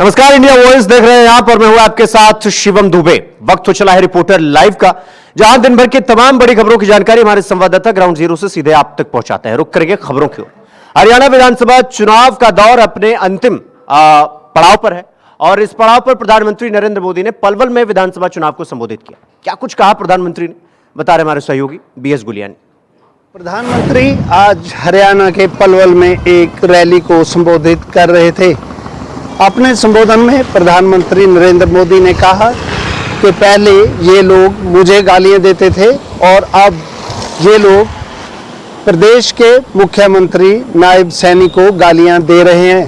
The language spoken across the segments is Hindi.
नमस्कार, इंडिया वॉइस देख रहे हैं आप और मैं हूं आपके साथ शिवम दुबे। वक्त हो चला है रिपोर्टर लाइव का, जहां दिन भर की तमाम बड़ी खबरों की जानकारी हमारे संवाददाता ग्राउंड जीरो से सीधे आप तक पहुंचाते हैं। रुक करेंगे खबरों की ओर। हरियाणा विधानसभा चुनाव का दौर अपने अंतिम पड़ाव पर है और इस पड़ाव पर प्रधानमंत्री नरेंद्र मोदी ने पलवल में विधानसभा चुनाव को संबोधित किया। क्या कुछ कहा प्रधानमंत्री ने, बता रहे हमारे सहयोगी BS गुलियानी। प्रधानमंत्री आज हरियाणा के पलवल में एक रैली को संबोधित कर रहे थे। अपने संबोधन में प्रधानमंत्री नरेंद्र मोदी ने कहा कि पहले ये लोग मुझे गालियां देते थे और अब ये लोग प्रदेश के मुख्यमंत्री नायब सैनी को गालियां दे रहे हैं।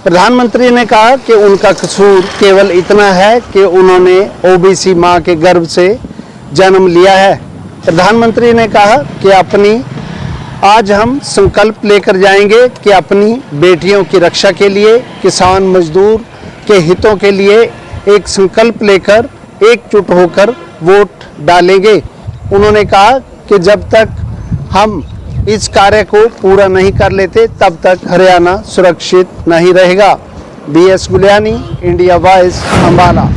प्रधानमंत्री ने कहा कि उनका कसूर केवल इतना है कि उन्होंने OBC मां के गर्भ से जन्म लिया है। प्रधानमंत्री ने कहा कि आज हम संकल्प लेकर जाएंगे कि अपनी बेटियों की रक्षा के लिए, किसान मजदूर के हितों के लिए एक संकल्प लेकर एकजुट होकर वोट डालेंगे। उन्होंने कहा कि जब तक हम इस कार्य को पूरा नहीं कर लेते तब तक हरियाणा सुरक्षित नहीं रहेगा। BS Guliani, India voice, Ambala.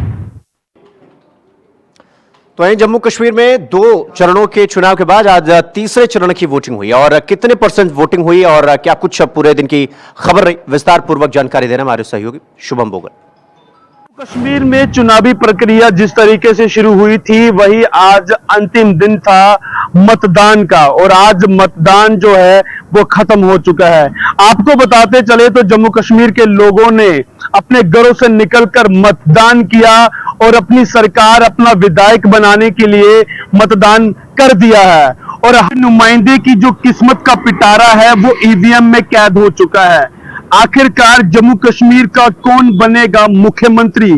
तो वहीं जम्मू कश्मीर में 2 चरणों के चुनाव के बाद आज तीसरे चरण की वोटिंग हुई और कितने % वोटिंग हुई और क्या कुछ पूरे दिन की खबर रही, विस्तार पूर्वक जानकारी देना हमारे सहयोगी शुभम बोगल। कश्मीर में चुनावी प्रक्रिया जिस तरीके से शुरू हुई थी वही आज अंतिम दिन था मतदान का और आज मतदान जो है वो खत्म हो चुका है। आपको बताते चले तो जम्मू कश्मीर के लोगों ने अपने घरों से निकलकर मतदान किया और अपनी सरकार, अपना विधायक बनाने के लिए मतदान कर दिया है और नुमाइंदे की जो किस्मत का पिटारा है वो EVM में कैद हो चुका है। आखिरकार जम्मू कश्मीर का कौन बनेगा मुख्यमंत्री?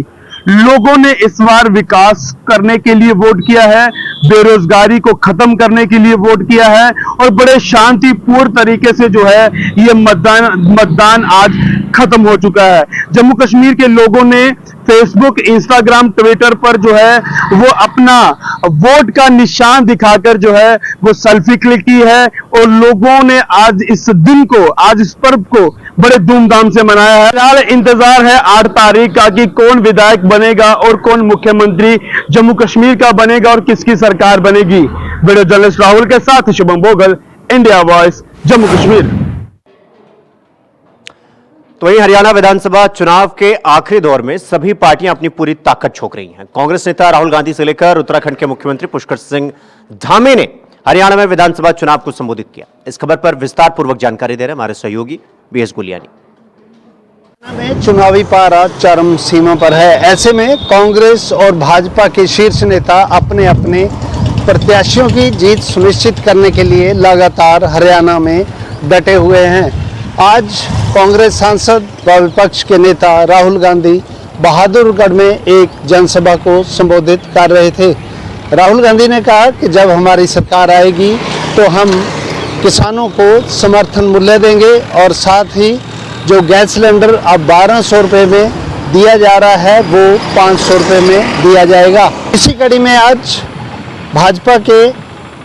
लोगों ने इस बार विकास करने के लिए वोट किया है, बेरोजगारी को खत्म करने के लिए वोट किया है और बड़े शांतिपूर्ण तरीके से जो है ये मतदान आज खत्म हो चुका है। जम्मू कश्मीर के लोगों ने फेसबुक, इंस्टाग्राम, ट्विटर पर जो है वो अपना वोट का निशान दिखाकर जो है वो सेल्फी क्लिक की है और लोगों ने आज इस दिन को, आज इस पर्व को बड़े धूमधाम से मनाया है। फिलहाल इंतजार है 8 तारीख का कि कौन विधायक बनेगा और कौन मुख्यमंत्री जम्मू कश्मीर का बनेगा और किसकी सरकार बनेगी। वीडियो जर्नलिस्ट राहुल के साथ Shubham Bogle, India voice, Jammu Kashmir. तो वहीं हरियाणा विधानसभा चुनाव के आखिरी दौर में सभी पार्टियां अपनी पूरी ताकत झोंक रही हैं। कांग्रेस नेता राहुल गांधी से लेकर उत्तराखंड के मुख्यमंत्री पुष्कर सिंह धामी ने हरियाणा में विधानसभा चुनाव को संबोधित किया। इस खबर पर विस्तार पूर्वक जानकारी दे रहे हमारे सहयोगी BS गुलियानी। में चुनावी पारा चरम सीमा पर है। ऐसे में कांग्रेस और भाजपा के शीर्ष नेता अपने अपने प्रत्याशियों की जीत सुनिश्चित करने के लिए लगातार हरियाणा में डटे हुए हैं। आज कांग्रेस सांसद व विपक्ष के नेता राहुल गांधी बहादुरगढ़ में एक जनसभा को संबोधित कर रहे थे। राहुल गांधी ने कहा कि जब हमारी सरकार आएगी तो हम किसानों को समर्थन मूल्य देंगे और साथ ही जो गैस सिलेंडर अब 1200 रुपये में दिया जा रहा है वो 500 रुपये में दिया जाएगा। इसी कड़ी में आज भाजपा के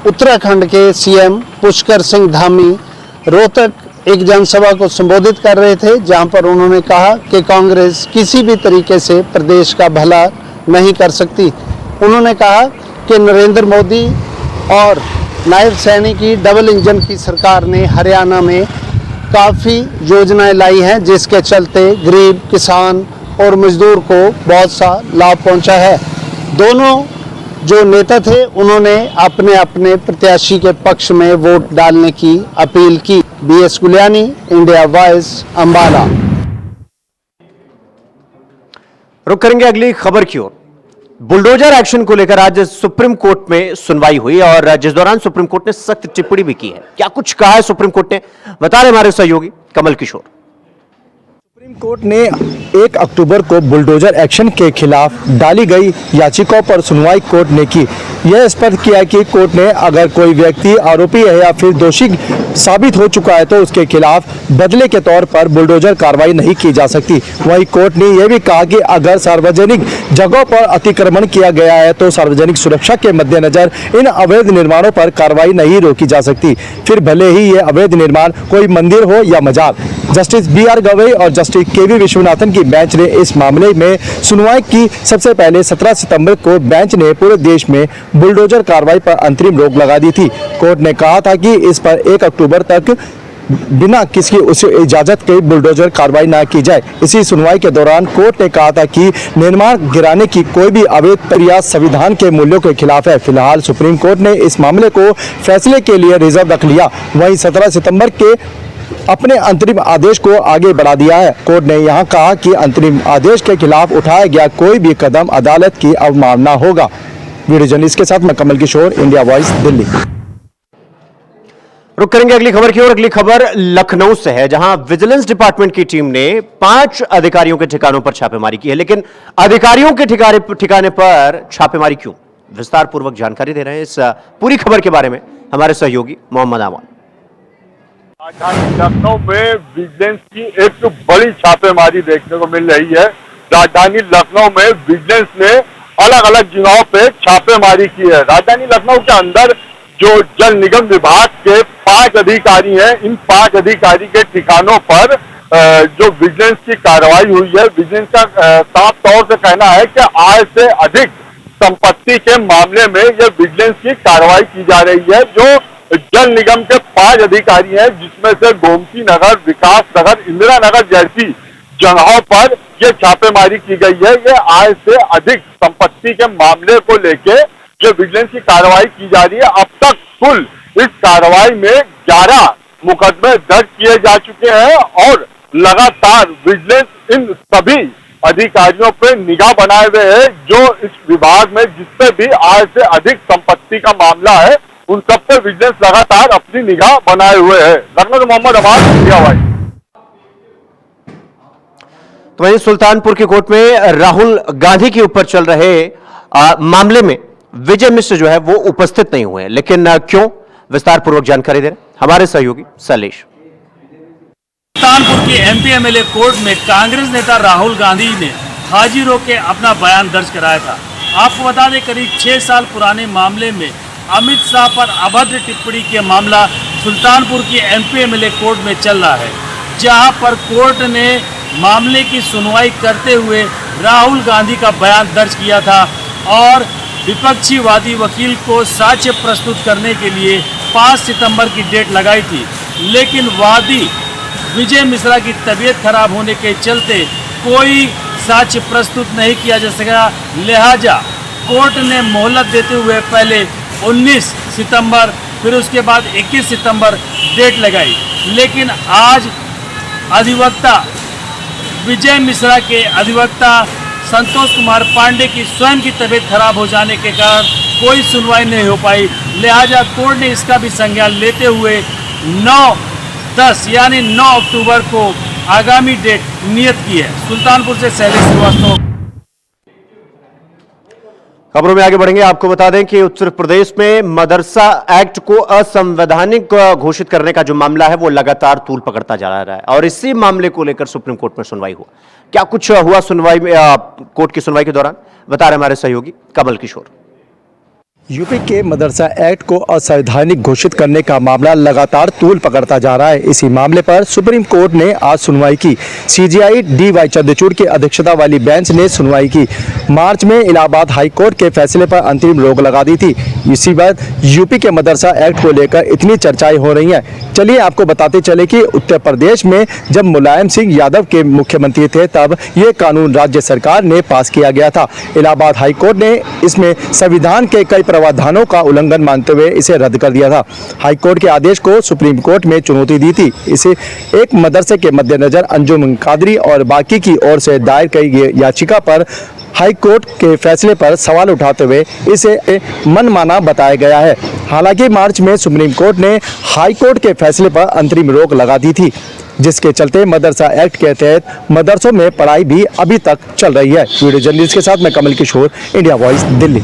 उत्तराखंड के CM पुष्कर सिंह धामी रोहतक एक जनसभा को संबोधित कर रहे थे, जहां पर उन्होंने कहा कि कांग्रेस किसी भी तरीके से प्रदेश का भला नहीं कर सकती। उन्होंने कहा कि नरेंद्र मोदी और नायब सैनी की डबल इंजन की सरकार ने हरियाणा में काफ़ी योजनाएं लाई हैं, जिसके चलते गरीब, किसान और मजदूर को बहुत सा लाभ पहुंचा है। दोनों जो नेता थे उन्होंने अपने अपने प्रत्याशी के पक्ष में वोट डालने की अपील की। BS Guliani, India voice, Ambala. रुक करेंगे अगली खबर की ओर। बुलडोजर एक्शन को लेकर आज सुप्रीम कोर्ट में सुनवाई हुई और जिस दौरान सुप्रीम कोर्ट ने सख्त टिप्पणी भी की है। क्या कुछ कहा है सुप्रीम कोर्ट ने, बता रहे हमारे सहयोगी कमल किशोर। सुप्रीम कोर्ट ने 1 अक्टूबर को बुलडोजर एक्शन के खिलाफ डाली गई याचिकाओं पर सुनवाई कोर्ट ने की। यह स्पष्ट किया कि कोर्ट ने अगर कोई व्यक्ति आरोपी है या फिर दोषी साबित हो चुका है तो उसके खिलाफ बदले के तौर पर बुलडोजर कार्रवाई नहीं की जा सकती। वहीं कोर्ट ने यह भी कहा कि अगर सार्वजनिक जगहों पर अतिक्रमण किया गया है तो सार्वजनिक सुरक्षा के मद्देनजर इन अवैध निर्माणों पर कार्रवाई नहीं रोकी जा सकती, फिर भले ही ये अवैध निर्माण कोई मंदिर हो या मजार। Justice B R. गवई और जस्टिस के.वी. विश्वनाथन की बेंच ने इस मामले में सुनवाई की। सबसे पहले 17 सितंबर को बेंच ने पूरे देश में बुलडोजर कार्रवाई पर अंतरिम रोक लगा दी थी। कोर्ट ने कहा था कि इस पर 1 अक्टूबर तक बिना किसी उसे इजाजत के बुलडोजर कार्रवाई न की जाए। इसी सुनवाई के दौरान कोर्ट ने कहा था कि निर्माण गिराने की कोई भी अवैध प्रक्रिया संविधान के मूल्यों के खिलाफ है। फिलहाल सुप्रीम कोर्ट ने इस मामले को फैसले के लिए रिजर्व रख लिया। वहीं 17 सितंबर के अपने अंतरिम आदेश को आगे बढ़ा दिया है। कोर्ट ने यहां कहा कि अंतरिम आदेश के खिलाफ उठाया गया कोई भी कदम अदालत की अवमानना होगा। वीडियो जर्नलिस्ट के साथ मैं कमल किशोर, इंडिया वॉइस, दिल्ली। रुक करेंगे अगली खबर की ओर। अगली खबर लखनऊ से है, जहां विजिलेंस डिपार्टमेंट की टीम ने 5 अधिकारियों के ठिकानों पर छापेमारी की है। लेकिन अधिकारियों के ठिकाने पर छापेमारी क्यों, विस्तार पूर्वक जानकारी दे रहे हैं इस पूरी खबर के बारे में हमारे सहयोगी मोहम्मद आमान। राजधानी लखनऊ में विजिलेंस की एक बड़ी छापेमारी देखने को मिल रही है। राजधानी लखनऊ में विजिलेंस ने अलग अलग जगहों पे छापेमारी की है। राजधानी लखनऊ के अंदर जो जल निगम विभाग के 5 अधिकारी हैं, इन 5 अधिकारी के ठिकानों पर जो विजिलेंस की कार्रवाई हुई है। विजिलेंस का साफ तौर से कहना है कि आय से अधिक संपत्ति के मामले में यह विजिलेंस की कार्रवाई की जा रही है। जो जल निगम के 5 अधिकारी हैं, जिसमें से गोमती नगर, विकास नगर, इंदिरा नगर जैसी जगहों पर यह छापेमारी की गई है। यह आय से अधिक संपत्ति के मामले को लेके जो विजिलेंस की कार्रवाई की जा रही है। अब तक कुल इस कार्रवाई में 11 मुकदमे दर्ज किए जा चुके हैं और लगातार विजिलेंस इन सभी अधिकारियों पे निगाह बनाए हुए है। जो इस विभाग में जिससे भी आय से अधिक संपत्ति का मामला है, उन सब पे विजिलेंस लगातार अपनी निगाह बनाए हुए है। लखनऊ से मोहम्मद अब्बास, इंडिया वॉइस। तो वहीं सुल्तानपुर की कोर्ट में राहुल गांधी के ऊपर चल रहे मामले में विजय मिश्र जो है वो उपस्थित नहीं हुए, लेकिन क्यों, विस्तार पूर्वक जानकारी दे रहे हमारे सहयोगी शैलेश। सुल्तानपुर की एमपी एमएलए कोर्ट में कांग्रेस नेता राहुल गांधी ने हाजिर होकर अपना बयान दर्ज कराया था। आपको बता दें, करीब 6 साल पुराने मामले में अमित शाह पर अभद्र टिप्पणी के मामला सुल्तानपुर की एमपी एमएलए कोर्ट में चल रहा है, जहां पर कोर्ट ने मामले की सुनवाई करते हुए राहुल गांधी का बयान दर्ज किया था और विपक्षी वादी वकील को साक्ष्य प्रस्तुत करने के लिए 5 सितंबर की डेट लगाई थी। लेकिन वादी विजय मिश्रा की तबीयत खराब होने के चलते कोई साक्ष्य प्रस्तुत नहीं किया जा सका। लिहाजा कोर्ट ने मोहलत देते हुए पहले 19 सितंबर, फिर उसके बाद 21 सितंबर डेट लगाई। लेकिन आज अधिवक्ता विजय मिश्रा के अधिवक्ता संतोष कुमार पांडे की स्वयं की तबीयत खराब हो जाने के कारण कोई सुनवाई नहीं हो पाई। लिहाजा कोर्ट ने इसका भी संज्ञान लेते हुए 9-10 यानी 9 अक्टूबर को आगामी डेट नियत की है। सुल्तानपुर से शैलेश श्रीवास्तव। खबरों में आगे बढ़ेंगे। आपको बता दें कि उत्तर प्रदेश में मदरसा एक्ट को असंवैधानिक घोषित करने का जो मामला है वो लगातार तूल पकड़ता जा रहा है और इसी मामले को लेकर सुप्रीम कोर्ट में सुनवाई हुआ। क्या कुछ हुआ सुनवाई में, कोर्ट की सुनवाई के दौरान, बता रहे हमारे सहयोगी कमल किशोर। यूपी के मदरसा एक्ट को असंवैधानिक घोषित करने का मामला लगातार तूल पकड़ता जा रहा है। इसी मामले पर सुप्रीम कोर्ट ने आज सुनवाई की। CJI D.Y.. चंद्रचूड़ की अध्यक्षता वाली बेंच ने सुनवाई की। मार्च में इलाहाबाद हाई कोर्ट के फैसले पर अंतरिम रोक लगा दी थी। इसी बात यूपी के मदरसा एक्ट को लेकर इतनी चर्चाएं हो रही हैं। चलिए आपको बताते चले कि उत्तर प्रदेश में जब मुलायम सिंह यादव के मुख्यमंत्री थे तब ये कानून राज्य सरकार ने पास किया गया था। इलाहाबाद हाई कोर्ट ने इसमें संविधान के कई प्रावधानों का उल्लंघन मानते हुए इसे रद्द कर दिया था। हाई कोर्ट के आदेश को सुप्रीम कोर्ट में चुनौती दी थी। इसे एक मदरसे के मद्देनजर अंजुम कादरी और बाकी की ओर से दायर की याचिका पर हाई कोर्ट के फैसले पर सवाल उठाते हुए इसे मनमाना बताया गया है। हालांकि मार्च में सुप्रीम कोर्ट ने हाई कोर्ट के फैसले पर अंतरिम रोक लगा दी थी, जिसके चलते मदरसा एक्ट के तहत मदरसों में पढ़ाई भी अभी तक चल रही है। वीडियो जर्नलिस्ट के साथ मैं कमल किशोर, इंडिया वॉइस, दिल्ली।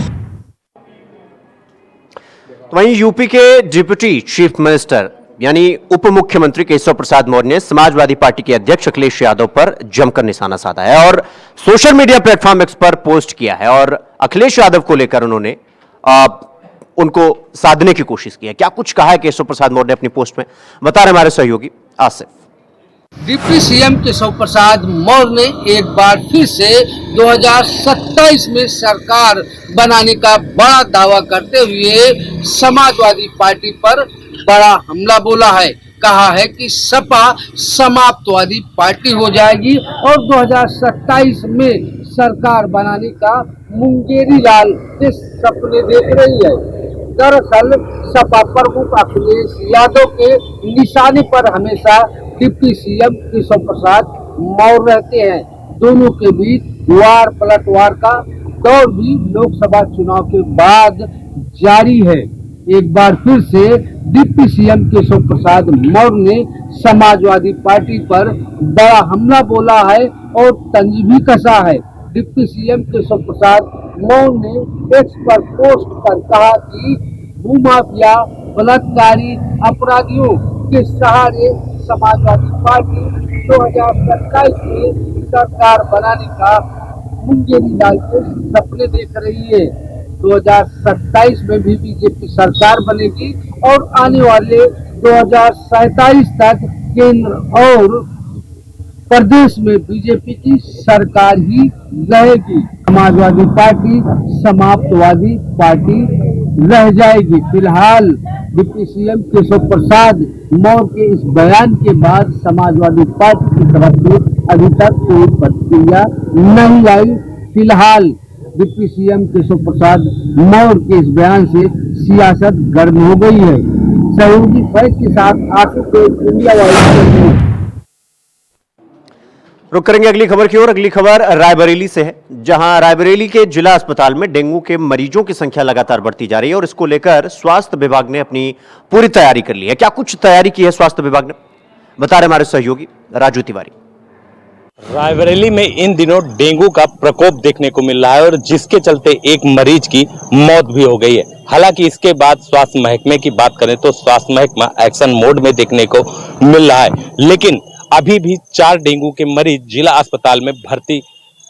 वहीं यूपी के डिप्टी चीफ मिनिस्टर यानी उप मुख्यमंत्री केशव प्रसाद मौर्य ने समाजवादी पार्टी के अध्यक्ष अखिलेश यादव पर जमकर निशाना साधा है और सोशल मीडिया प्लेटफॉर्म एक्स पर पोस्ट किया है और अखिलेश यादव को लेकर उन्होंने उनको साधने की कोशिश की है। क्या कुछ कहा है केशव प्रसाद मौर्य ने अपनी पोस्ट में, बता रहे हमारे सहयोगी आसिफ। डिप्टी सीएम केशव प्रसाद मौर्य ने एक बार फिर से 2027 में सरकार बनाने का बड़ा दावा करते हुए समाजवादी पार्टी पर बड़ा हमला बोला है। कहा है कि सपा समाप्तवादी पार्टी हो जाएगी और 2027 में सरकार बनाने का मुंगेरी लाल के सपने देख रही है। दरअसल सपा प्रमुख अखिलेश यादव के निशाने पर हमेशा डिप्टी सीएम केशव प्रसाद मौर्य रहते हैं। दोनों के बीच वार पलटवार का दौर भी लोकसभा चुनाव के बाद जारी है। एक बार फिर से डिप्टी सीएम केशव प्रसाद मौर्य ने समाजवादी पार्टी पर बड़ा हमला बोला है और तंज भी कसा है। डिप्टी सीएम केशव प्रसाद मौर्य ने एक्स पर पोस्ट कर कहा कि भूमाफिया बलात्कारी अपराधियों के सहारे समाजवादी पार्टी 2027 में सरकार बनाने का मुंगेरी लाल के सपने देख रही है। 2027 में भी बीजेपी सरकार बनेगी और आने वाले 2047 तक केंद्र और प्रदेश में बीजेपी की सरकार ही रहेगी। समाजवादी पार्टी समाप्तवादी पार्टी रह जाएगी। फिलहाल डिप्टी सीएम केशव प्रसाद मौर्य के इस बयान के बाद समाजवादी पार्टी की तरफ से अभी तक कोई प्रतिक्रिया नहीं आई। फिलहाल डिप्टी सीएम केशव प्रसाद मौर्य के इस बयान से सियासत गर्म हो गई है। सहयोगी फैज के साथ आशुतोष, इंडिया वाइज। रुक करेंगे अगली खबर की ओर। अगली खबर रायबरेली से है, जहां रायबरेली के जिला अस्पताल में डेंगू के मरीजों की संख्या लगातार बढ़ती जा रही है और इसको लेकर स्वास्थ्य विभाग ने अपनी पूरी तैयारी कर ली है। क्या कुछ तैयारी की है स्वास्थ्य विभाग ने, बता रहे हमारे सहयोगी राजू तिवारी। रायबरेली में इन दिनों डेंगू का प्रकोप देखने को मिल रहा है और जिसके चलते एक मरीज की मौत भी हो गई है। हालांकि इसके बाद स्वास्थ्य महकमे की बात करें तो स्वास्थ्य महकमा एक्शन मोड में देखने को मिल रहा है, लेकिन अभी भी 4 डेंगू के मरीज जिला अस्पताल में भर्ती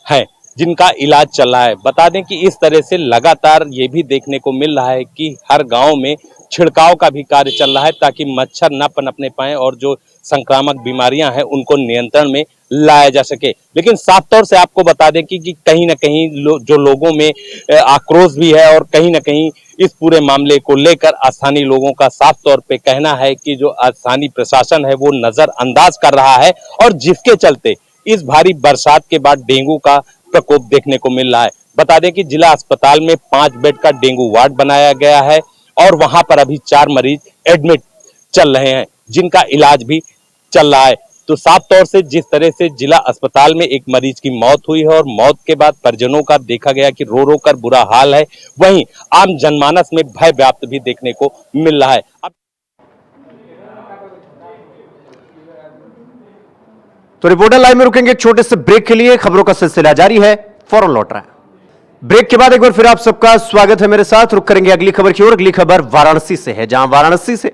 हैं, जिनका इलाज चल रहा है। बता दें कि इस तरह से लगातार ये भी देखने को मिल रहा है कि हर गांव में छिड़काव का भी कार्य चल रहा है ताकि मच्छर न पनपने पाए और जो संक्रामक बीमारियां हैं उनको नियंत्रण में लाया जा सके। लेकिन साफ तौर से आपको बता दें कि कहीं ना कहीं जो लोगों में आक्रोश भी है और कहीं ना कहीं इस पूरे मामले को लेकर स्थानीय लोगों का साफ तौर पे कहना है कि जो स्थानीय प्रशासन है वो नजरअंदाज कर रहा है और जिसके चलते इस भारी बरसात के बाद डेंगू का प्रकोप देखने को मिल रहा है। बता दें कि जिला अस्पताल में 5 बेड का डेंगू वार्ड बनाया गया है और वहां पर अभी 4 मरीज एडमिट चल रहे हैं, जिनका इलाज भी चल रहा है। तो साफ तौर से जिस तरह से जिला अस्पताल में एक मरीज की मौत हुई है और मौत के बाद परिजनों का देखा गया कि रो रो कर बुरा हाल है, वहीं आम जनमानस में भय व्याप्त भी देखने को मिल रहा है। तो रिपोर्टर लाइव में रुकेंगे एक छोटे से ब्रेक के लिए। खबरों का सिलसिला जारी है, फौरन लौट रहा है। ब्रेक के बाद एक बार फिर आप सबका स्वागत है मेरे साथ। रुक करेंगे अगली खबर की ओर। अगली खबर वाराणसी से है, जहां वाराणसी से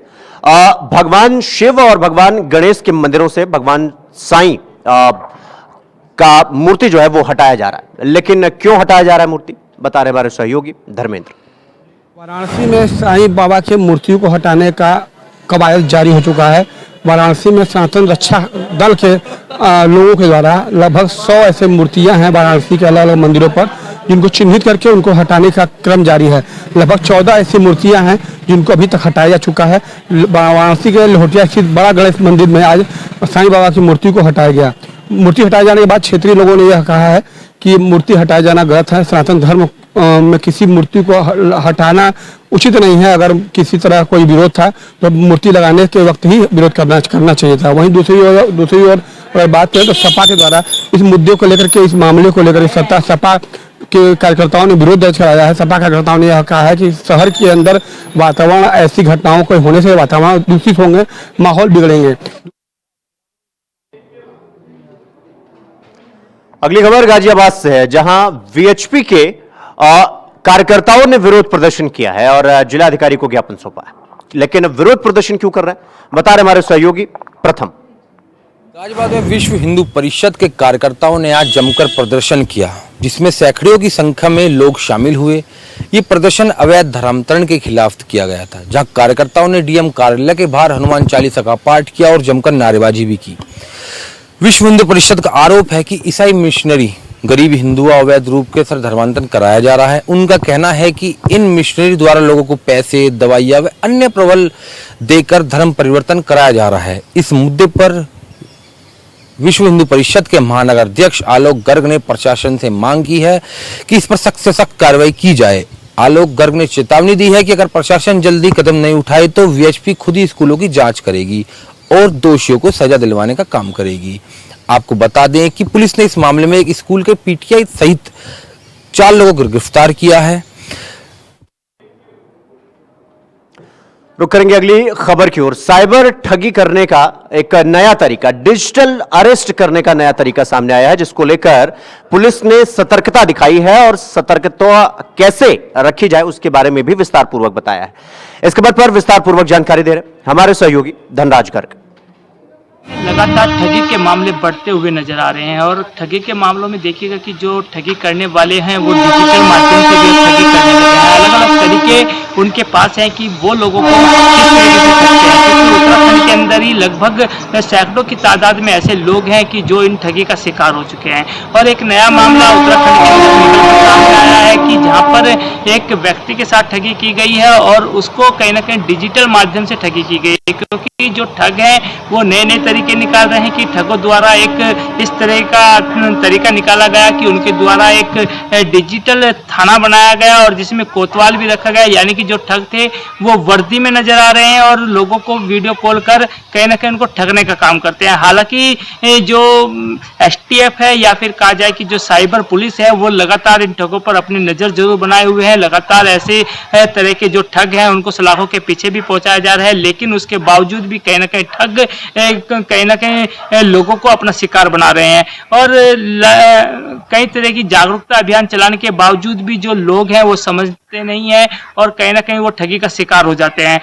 भगवान शिव और भगवान गणेश के मंदिरों से भगवान साईं का मूर्ति जो है वो हटाया जा रहा है। लेकिन क्यों हटाया जा रहा है मूर्ति, बता रहे हमारे सहयोगी धर्मेंद्र। वाराणसी में साईं बाबा के मूर्तियों को हटाने का कवायद जारी हो चुका है। वाराणसी में सनातन रक्षा दल के लोगों के द्वारा लगभग 100 ऐसे मूर्तियां हैं वाराणसी के अलग अलग मंदिरों पर, जिनको चिन्हित करके उनको हटाने का क्रम जारी है। लगभग 14 ऐसी मूर्तियां हैं जिनको अभी तक हटाया जा चुका है। वाराणसी के लहोटिया स्थित बड़ा गणेश मंदिर में आज साईं बाबा की मूर्ति को हटाया गया। मूर्ति हटाए जाने के बाद क्षेत्रीय लोगों ने यह कहा है कि मूर्ति हटाया जाना गलत है। सनातन धर्म में किसी मूर्ति को हटाना उचित नहीं है। अगर किसी तरह कोई विरोध था तो मूर्ति लगाने के वक्त ही विरोध करना चाहिए था। वहीं दूसरी ओर अगर बात करें तो सपा के द्वारा इस मुद्दे को लेकर के, इस मामले को लेकर सपा के कार्यकर्ताओं ने विरोध दर्ज कराया है। सपा कार्यकर्ताओं ने यह कहा है कि शहर के अंदर वातावरण ऐसी घटनाओं को होने से वातावरण दूषित होंगे, माहौल बिगड़ेंगे। अगली खबर गाजियाबाद से है, जहां वीएचपी के कार्यकर्ताओं ने विरोध प्रदर्शन किया है और जिलाधिकारी को ज्ञापन सौंपा है। लेकिन विरोध प्रदर्शन क्यों कर रहे हैं, बता रहे हमारे सहयोगी प्रथम। गाजियाबाद में विश्व हिंदू परिषद के कार्यकर्ताओं ने आज जमकर प्रदर्शन किया, जिसमें सैकड़ों की संख्या में लोग शामिल हुए। ये प्रदर्शन अवैध धर्मांतरण के खिलाफ किया गया था, जहां कार्यकर्ताओं ने डीएम कार्यालय के बाहर हनुमान चालीसा का पाठ किया और जमकर नारेबाजी भी की। विश्व हिंदू परिषद का आरोप है कि ईसाई मिशनरी गरीब हिंदुओं अवैध रूप के साथ धर्मांतरण कराया जा रहा है। उनका कहना है कि इन मिशनरी द्वारा लोगों को पैसे, दवाइयां व अन्य प्रबल देकर धर्म परिवर्तन कराया जा रहा है। इस मुद्दे पर विश्व हिंदू परिषद के महानगर अध्यक्ष आलोक गर्ग ने प्रशासन से मांग की है कि इस पर सख्त से सख्त कार्रवाई की जाए। आलोक गर्ग ने चेतावनी दी है कि अगर प्रशासन जल्दी कदम नहीं उठाए तो वीएचपी खुद ही स्कूलों की जांच करेगी और दोषियों को सजा दिलवाने का काम करेगी। आपको बता दें कि पुलिस ने इस मामले में एक स्कूल के पीटीआई सहित 4 लोगों को गिरफ्तार किया है। रुक करेंगे अगली खबर की ओर। साइबर ठगी करने का एक नया तरीका, डिजिटल अरेस्ट करने का नया तरीका सामने आया है, जिसको लेकर पुलिस ने सतर्कता दिखाई है और सतर्कता कैसे रखी जाए उसके बारे में भी विस्तार पूर्वक बताया है। इस खबर पर विस्तार पूर्वक जानकारी दे रहे हमारे सहयोगी धनराज गर्ग। लगातार ठगी के मामले बढ़ते हुए नजर आ रहे हैं और ठगी के मामलों में देखिएगा कि जो ठगी करने वाले हैं वो डिजिटल माध्यम से भी ठगी करने लगे हैं। अलग अलग तरीके उनके पास हैं कि वो लोगों को किस तरीके से ठगते हैं, क्योंकि उत्तराखंड के अंदर ही लगभग सैकड़ों की तादाद में ऐसे लोग हैं कि जो इन ठगी का शिकार हो चुके हैं। और एक नया मामला उत्तराखंड के अंदर निकल सामने आया है कि जहाँ पर एक व्यक्ति के साथ ठगी की गई है और उसको कहीं ना कहीं डिजिटल माध्यम से ठगी की गई है, क्योंकि जो ठग है वो नए नए तरीके निकाल रहे हैं कि ठगों द्वारा एक इस तरह का तरीका निकाला गया कि उनके द्वारा एक डिजिटल थाना बनाया गया और जिसमें कोतवाल भी रखा गया, यानी कि जो ठग थे वो वर्दी में नजर आ रहे हैं और लोगों को वीडियो कॉल कर कहीं ना कहीं उनको ठगने का काम करते हैं। हालांकि जो एसटीएफ है या फिर कहा जाए कि जो साइबर पुलिस है वो लगातार इन ठगों पर अपनी नजर जरूर बनाए हुए हैं। लगातार ऐसे तरह के जो ठग हैं उनको सलाखों के पीछे भी पहुंचाया जा रहा है, लेकिन उसके बावजूद भी कहीं ना कहीं ठग कहीं ना कहीं लोगों को अपना शिकार बना रहे हैं। और कई तरह की जागरूकता अभियान चलाने के बावजूद भी जो लोग हैं वो समझते नहीं है और कहीं ना कहीं वो ठगी का शिकार हो जाते हैं।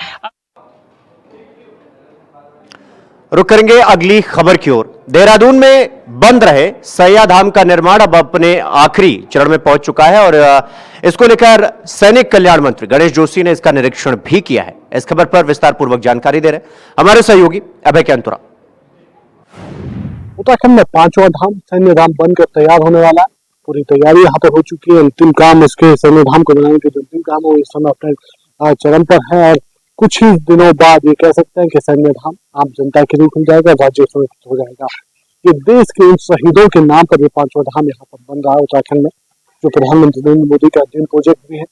रुक करेंगे अगली खबर की ओर। देहरादून में बंद रहे सैया धाम का निर्माण अब अपने आखिरी चरण में पहुंच चुका है और इसको लेकर सैनिक कल्याण मंत्री गणेश जोशी ने इसका निरीक्षण भी किया है। इस खबर पर विस्तार पूर्वक जानकारी दे रहे हमारे सहयोगी अभय कैंतुरा। उत्तराखंड में 5वां धाम सैन्य धाम बनकर तैयार होने वाला है। पूरी तैयारी यहाँ पर हो चुकी है। अंतिम काम इसके सैन्य धाम को बनाने के जो अंतिम काम है इस समय अपने चरण पर है और कुछ ही दिनों बाद ये कह सकते हैं कि सैन्य धाम आम जनता के लिए खुल जाएगा, राज्य सुरक्षित हो जाएगा। ये देश के उन शहीदों के नाम पर ये 5वां धाम यहाँ पर बन रहा है उत्तराखंड में, जो प्रधानमंत्री नरेंद्र मोदी का ड्रीम प्रोजेक्ट भी है।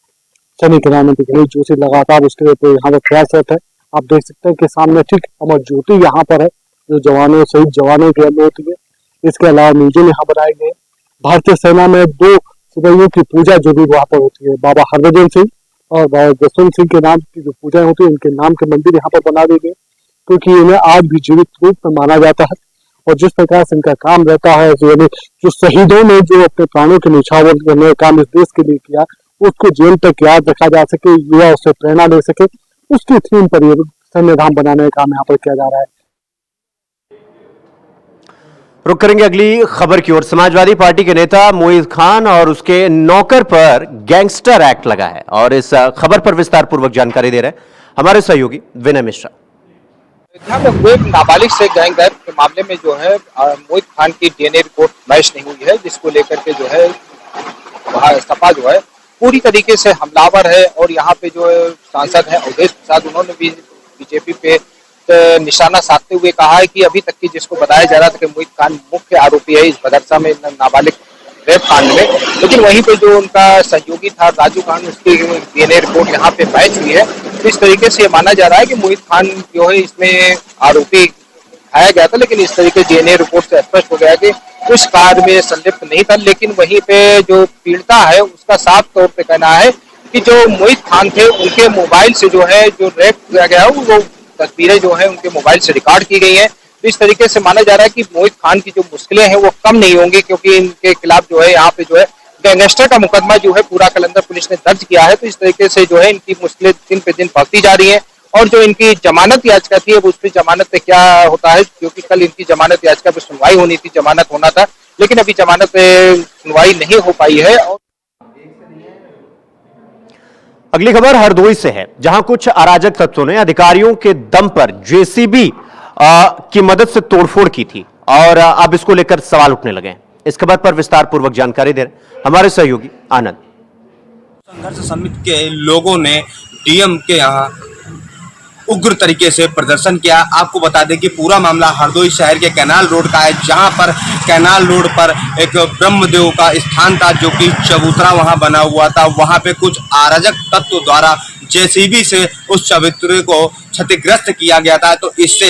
सैनिक कल्याण मंत्री गणेश जोशी लगातार उसके लिए यहाँ पर प्रयासरत है। आप देख सकते हैं कि सामने ठीक अमर ज्योति यहाँ पर है जो जवानों शहीद जवानों की याद होती है। इसके अलावा म्यूजियम यहाँ बनाए गए। भारतीय सेना में 2 सिपाहियों की पूजा जो भी वहाँ पर होती है, बाबा हरभजन सिंह और बाबा जसवंत सिंह के नाम की जो पूजा होती है, इनके नाम के मंदिर यहाँ पर बना दिए गए, क्योंकि इन्हें आज भी जीवित रूप में माना जाता है। और जिस प्रकार से इनका काम रहता है, यानी जो शहीदों ने जो अपने प्राणों के न्यौछावर करने का काम इस देश के लिए किया, उसको जेल तक याद रखा जा सके, युवा उससे प्रेरणा ले सके, उसकी थीम पर ये सैन्य धाम बनाने का काम यहाँ पर किया जा रहा है। रुक करेंगे अगली खबर की ओर। समाजवादी पार्टी के नेता मोईज खान और उसके नौकर पर गैंगस्टर एक्ट लगा है और इस खबर पर विस्तार पूर्वक जानकारी दे रहे हैं हमारे सहयोगी विनय मिश्रा। अयोध्या में हुए नाबालिग से गैंग रेप के मामले में जो है मोईज खान की डीएनए रिपोर्ट मैच नहीं हुई है, जिसको लेकर के जो है वहाँ सपा जो है पूरी तरीके से हमलावर है। और यहाँ पे जो सांसद है अवधेश प्रसाद, उन्होंने भी बीजेपी पे निशाना साधते हुए कहा है कि अभी तक की जिसको बताया जा रहा था कि मोईज खान मुख्य आरोपी है इस मदरसा में नाबालिग रेप कांड में, लेकिन वहीं पे जो उनका सहयोगी था राजू खान, उसकी डीएनए रिपोर्ट यहाँ पे मैच हुई है। तो इस तरीके से माना जा रहा है कि मोईज खान जो है इसमें आरोपी आया गया था, लेकिन इस तरीके डीएनए रिपोर्ट से स्पष्ट हो गया कि उस कार्य में संलिप्त नहीं था। लेकिन वहीं पे जो पीड़िता है उसका साफ तौर पे कहना है कि जो मोईज खान थे उनके मोबाइल से जो है जो रेप किया गया वो तस्वीरें जो है उनके मोबाइल से रिकॉर्ड की गई हैं। तो इस तरीके से माना जा रहा है कि मोईज खान की जो मुश्किलें हैं वो कम नहीं होंगी, क्योंकि इनके खिलाफ जो है यहाँ पे जो है गैंगस्टर का मुकदमा जो है पूरा कलंदर पुलिस ने दर्ज किया है। तो इस तरीके से जो है इनकी मुश्किलें दिन पे दिन बढ़ती जा रही हैं। और जो इनकी जमानत याचिका थी अब उस पर जमानत पे क्या होता है, क्योंकि कल इनकी जमानत याचिका पे सुनवाई होनी थी, जमानत होना था, लेकिन अभी जमानत पे सुनवाई नहीं हो पाई है। अगली खबर हरदोई से है, जहां कुछ अराजक तत्वों ने अधिकारियों के दम पर जेसीबी की मदद से तोड़फोड़ की थी और अब इसको लेकर सवाल उठने लगे हैं। इस खबर पर विस्तार पूर्वक जानकारी दे रहे हमारे सहयोगी आनंद। संघर्ष समिति के लोगों ने डीएम के यहाँ उग्र तरीके से प्रदर्शन किया। आपको बता दें कि पूरा मामला हरदोई शहर के कैनाल रोड का है, जहां पर कैनाल रोड पर एक ब्रह्मदेव का स्थान था, जो कि चबूतरा वहां बना हुआ था। वहां पे कुछ अराजक तत्व द्वारा जेसीबी से उस चबूतरे को क्षतिग्रस्त किया गया था। तो इससे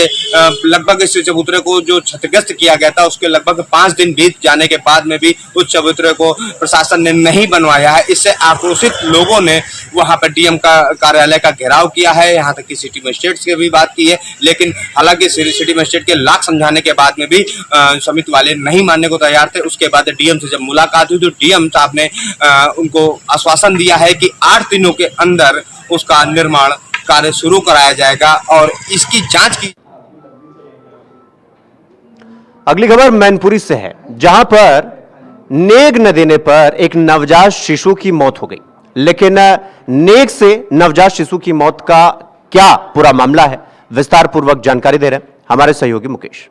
लगभग इस चबूतरे को जो क्षतिग्रस्त किया गया था, उसके लगभग 5 दिन बीत जाने के बाद में भी उस चबूतरे को प्रशासन ने नहीं बनवाया है। इससे आक्रोशित लोगों ने वहां पर डीएम का कार्यालय का घेराव किया है। यहाँ तक कि सिटी मजिस्ट्रेट से भी बात की है, लेकिन हालांकि सिटी मजिस्ट्रेट के लाख समझाने के बाद में भी समिति वाले नहीं मानने को तैयार थे। उसके बाद डीएम से जब मुलाकात हुई तो डीएम साहब ने उनको आश्वासन दिया है कि 8 दिनों के अंदर उसका निर्माण कार्य शुरू कराया जाएगा और इसकी जांच की। अगली खबर मैनपुरी से है, जहां पर नेग न देने पर एक नवजात शिशु की मौत हो गई। लेकिन नेग से नवजात शिशु की मौत का क्या पूरा मामला है, विस्तार पूर्वक जानकारी दे रहे हैं हमारे सहयोगी मुकेश।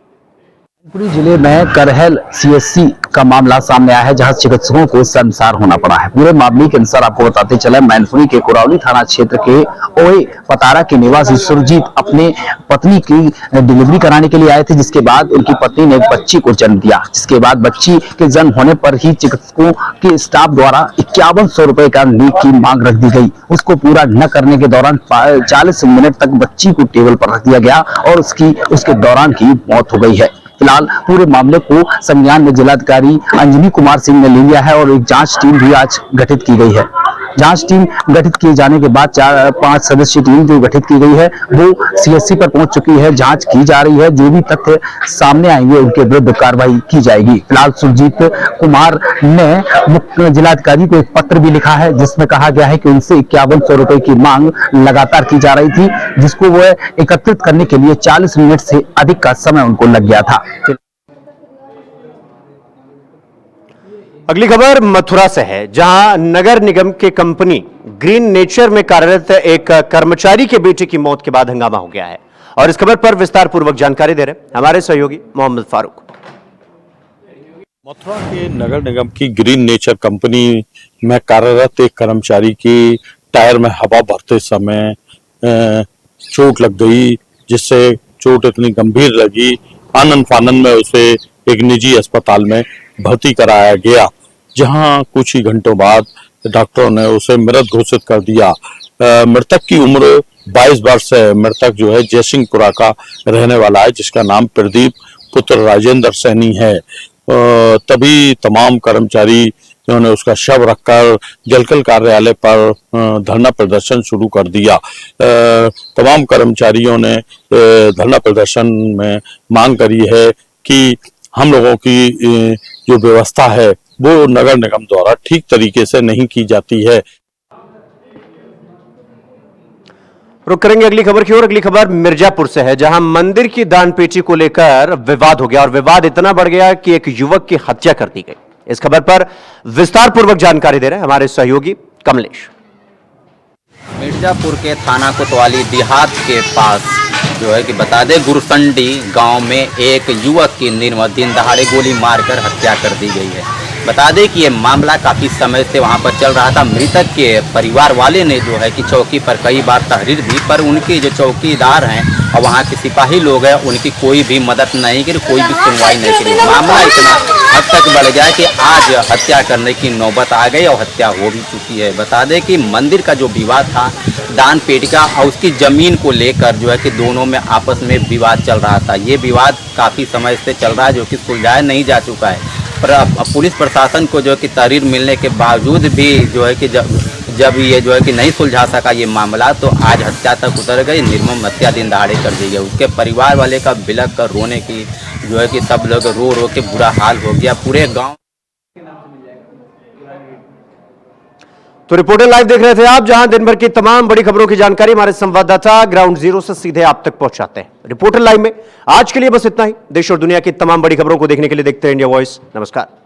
मैनपुरी जिले में करहल सीएससी का मामला सामने आया है, जहां चिकित्सकों को शर्मसार होना पड़ा है। पूरे मामले के अनुसार आपको बताते चले, मैनपुरी के कुरौली थाना क्षेत्र के ओए पतारा के निवासी सुरजीत अपने पत्नी की डिलीवरी कराने के लिए आए थे, जिसके बाद उनकी पत्नी ने एक बच्ची को जन्म दिया। जिसके बाद बच्ची के जन्म होने पर ही चिकित्सकों के स्टाफ द्वारा 5100 रुपए का नेक की मांग रख दी गई। उसको पूरा न करने के दौरान 40 मिनट तक बच्ची को टेबल पर रख दिया गया और उसके दौरान ही मौत हो गई है। फिलहाल पूरे मामले को संज्ञान में जिलाधिकारी अंजनी कुमार सिंह ने ले लिया है और एक जांच टीम भी आज गठित की गई है। जांच टीम गठित किए जाने के बाद 4-5 सदस्यीय टीम जो गठित की गई है वो सीएससी पर पहुंच चुकी है। जांच की जा रही है, जो भी तथ्य सामने आएंगे उनके विरुद्ध कार्रवाई की जाएगी। फिलहाल सुरजीत कुमार ने मुख्य जिलाधिकारी को एक पत्र भी लिखा है, जिसमें कहा गया है कि उनसे 5100 रुपए की मांग लगातार की जा रही थी, जिसको वो एकत्रित करने के लिए 40 मिनट से अधिक का समय उनको लग गया था। अगली खबर मथुरा से है, जहां नगर निगम के कंपनी ग्रीन नेचर में कार्यरत एक कर्मचारी के बेटे की मौत के बाद हंगामा हो गया है। और इस खबर पर विस्तार पूर्वक जानकारी दे रहे हमारे सहयोगी मोहम्मद फारूक। मथुरा के नगर निगम की ग्रीन नेचर कंपनी में कार्यरत एक कर्मचारी की टायर में हवा भरते समय चोट लग गई, जिससे चोट इतनी गंभीर लगी, आनन फानन में उसे एक निजी अस्पताल में भर्ती कराया गया, जहां कुछ ही घंटों बाद डॉक्टरों ने उसे मृत घोषित कर दिया। मृतक की उम्र 22 वर्ष है। मृतक जो है जयसिंहपुरा का रहने वाला है, जिसका नाम प्रदीप पुत्र राजेंद्र सैनी है। तभी तमाम कर्मचारी ने उसका शव रखकर जलकल कार्यालय पर धरना प्रदर्शन शुरू कर दिया। तमाम कर्मचारियों ने धरना प्रदर्शन में मांग करी है कि हम लोगों की जो व्यवस्था है वो नगर निगम द्वारा ठीक तरीके से नहीं की जाती है। रुक करेंगे अगली खबर की ओर। अगली खबर मिर्जापुर से है, जहां मंदिर की दान पेटी को लेकर विवाद हो गया और विवाद इतना बढ़ गया कि एक युवक की हत्या कर दी गई। इस खबर पर विस्तार पूर्वक जानकारी दे रहे हैं हमारे सहयोगी कमलेश। मिर्जापुर के थाना कोतवाली देहात के पास जो है कि बता दें, गुरसंडी गांव में एक युवक की निर्मम दिन दहाड़े गोली मारकर हत्या कर दी गई है। बता दें कि ये मामला काफ़ी समय से वहां पर चल रहा था। मृतक के परिवार वाले ने जो है कि चौकी पर कई बार तहरीर दी, पर उनके जो चौकीदार हैं और वहां के सिपाही लोग हैं, उनकी कोई भी मदद नहीं की, कोई भी सुनवाई नहीं की। मामला इतना हद तक बढ़ गया कि आज हत्या करने की नौबत आ गई और हत्या हो भी चुकी है। बता दें कि मंदिर का जो विवाद था दान पेटी का और उसकी ज़मीन को लेकर जो है कि दोनों में आपस में विवाद चल रहा था। ये विवाद काफ़ी समय से चल रहा है, जो कि सुलझाया नहीं जा चुका है। पर पुलिस प्रशासन को जो है कि तहरीर मिलने के बावजूद भी जो है कि जब ये जो है कि नहीं सुलझा सका ये मामला, तो आज हत्या तक उतर गई, निर्मम हत्या दिन दहाड़े कर दी गई। उसके परिवार वाले का बिलख कर रोने की जो है कि सब लोग रो रो के बुरा हाल हो गया पूरे गांव। तो रिपोर्टर लाइव देख रहे थे आप, जहां दिन भर की तमाम बड़ी खबरों की जानकारी हमारे संवाददाता ग्राउंड जीरो से सीधे आप तक पहुंचाते हैं। रिपोर्टर लाइव में आज के लिए बस इतना ही। देश और दुनिया की तमाम बड़ी खबरों को देखने के लिए देखते हैं इंडिया वॉइस। नमस्कार।